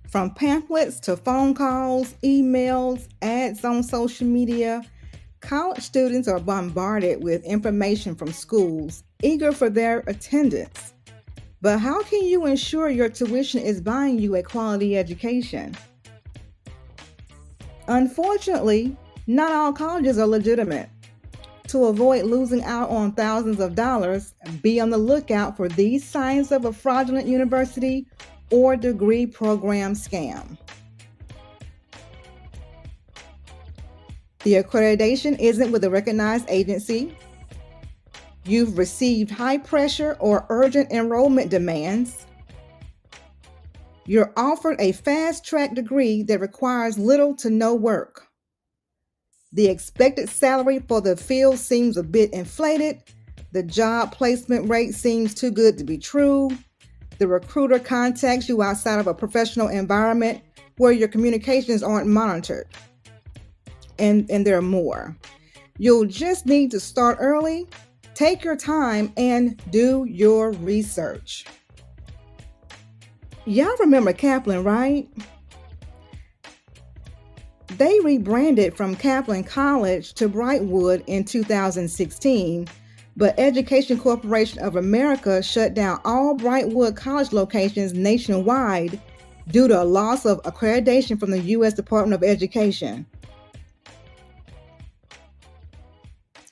From pamphlets to phone calls, emails, ads on social media, college students are bombarded with information from schools, eager for their attendance. But how can you ensure your tuition is buying you a quality education? Unfortunately, not all colleges are legitimate. To avoid losing out on thousands of dollars, be on the lookout for these signs of a fraudulent university or degree program scam. The accreditation isn't with a recognized agency. You've received high pressure or urgent enrollment demands. You're offered a fast track degree that requires little to no work. The expected salary for the field seems a bit inflated. The job placement rate seems too good to be true. The recruiter contacts you outside of a professional environment where your communications aren't monitored. And there are more. You'll just need to start early, take your time, and do your research. Y'all remember Kaplan, right? They rebranded from Kaplan College to Brightwood in 2016, but Education Corporation of America shut down all Brightwood College locations nationwide due to a loss of accreditation from the U.S. Department of Education.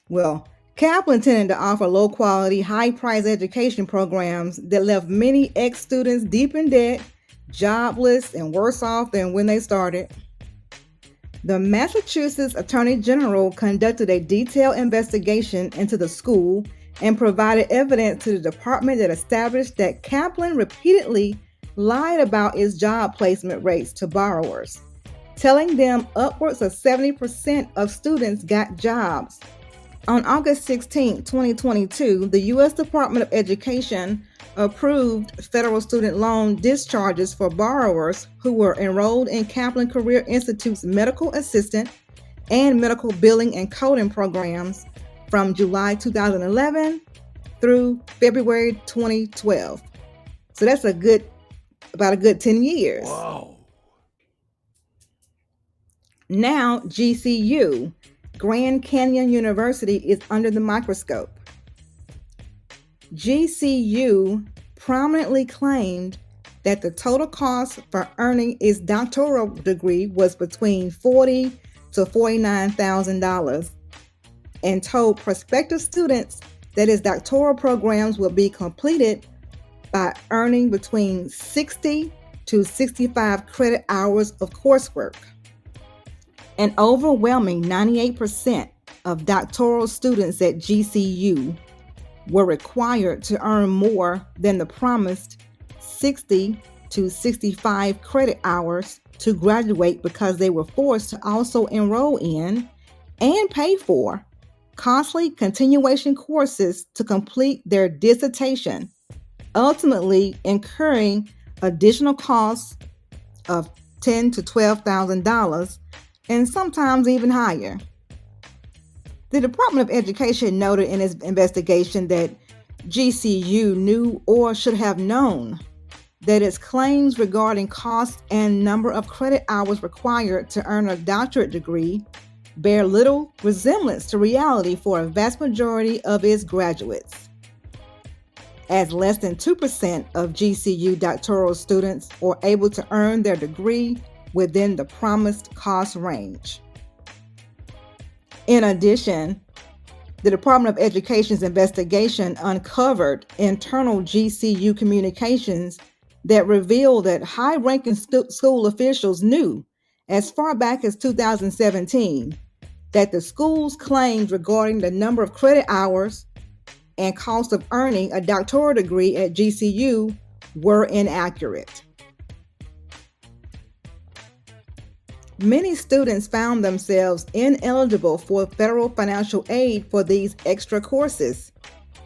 Well, Kaplan tended to offer low-quality, high-priced education programs that left many ex-students deep in debt, jobless, and worse off than when they started. The Massachusetts Attorney General conducted a detailed investigation into the school and provided evidence to the department that established that Kaplan repeatedly lied about its job placement rates to borrowers, telling them upwards of 70% of students got jobs. On August 16, 2022, the U.S. Department of Education approved federal student loan discharges for borrowers who were enrolled in Kaplan Career Institute's medical assistant and medical billing and coding programs from July 2011 through February 2012. So that's about a good 10 years. Wow. Now GCU, Grand Canyon University, is under the microscope. GCU prominently claimed that the total cost for earning its doctoral degree was between $40,000 to $49,000 and told prospective students that its doctoral programs will be completed by earning between 60 to 65 credit hours of coursework. An overwhelming 98% of doctoral students at GCU were required to earn more than the promised 60 to 65 credit hours to graduate because they were forced to also enroll in and pay for costly continuation courses to complete their dissertation, ultimately incurring additional costs of $10,000 to $12,000 and sometimes even higher. The Department of Education noted in its investigation that GCU knew or should have known that its claims regarding cost and number of credit hours required to earn a doctorate degree bear little resemblance to reality for a vast majority of its graduates, as less than 2% of GCU doctoral students are able to earn their degree within the promised cost range. In addition, the Department of Education's investigation uncovered internal GCU communications that revealed that high-ranking school officials knew as far back as 2017 that the school's claims regarding the number of credit hours and cost of earning a doctoral degree at GCU were inaccurate. Many students found themselves ineligible for federal financial aid for these extra courses,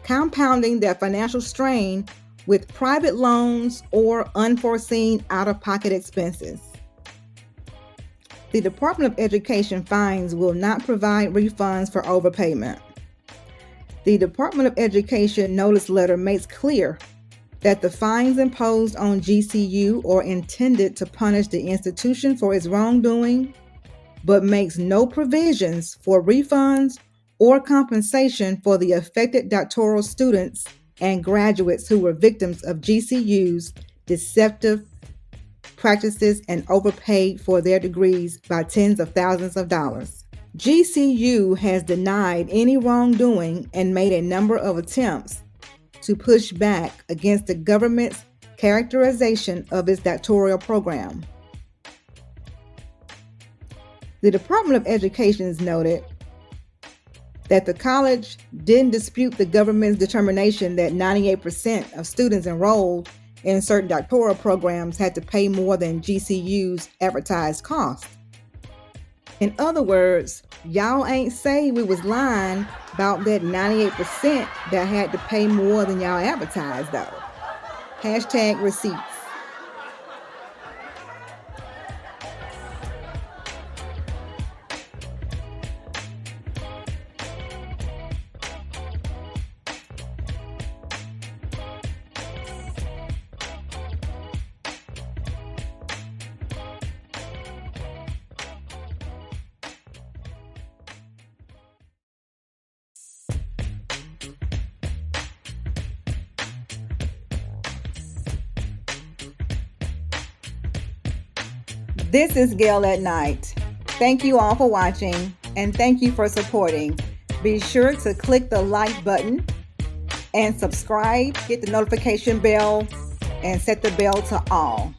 compounding their financial strain with private loans or unforeseen out-of-pocket expenses. The Department of Education fines will not provide refunds for overpayment. The Department of Education notice letter makes clear that the fines imposed on GCU are intended to punish the institution for its wrongdoing, but makes no provisions for refunds or compensation for the affected doctoral students and graduates who were victims of GCU's deceptive practices and overpaid for their degrees by tens of thousands of dollars. GCU has denied any wrongdoing and made a number of attempts to push back against the government's characterization of its doctoral program. The Department of Education has noted that the college didn't dispute the government's determination that 98% of students enrolled in certain doctoral programs had to pay more than GCU's advertised cost. In other words, y'all ain't say we was lying about that 98% that had to pay more than y'all advertised though. Hashtag receipts. This is Gail at Night. Thank you all for watching and thank you for supporting. Be sure to click the like button and subscribe, hit the notification bell, and set the bell to all.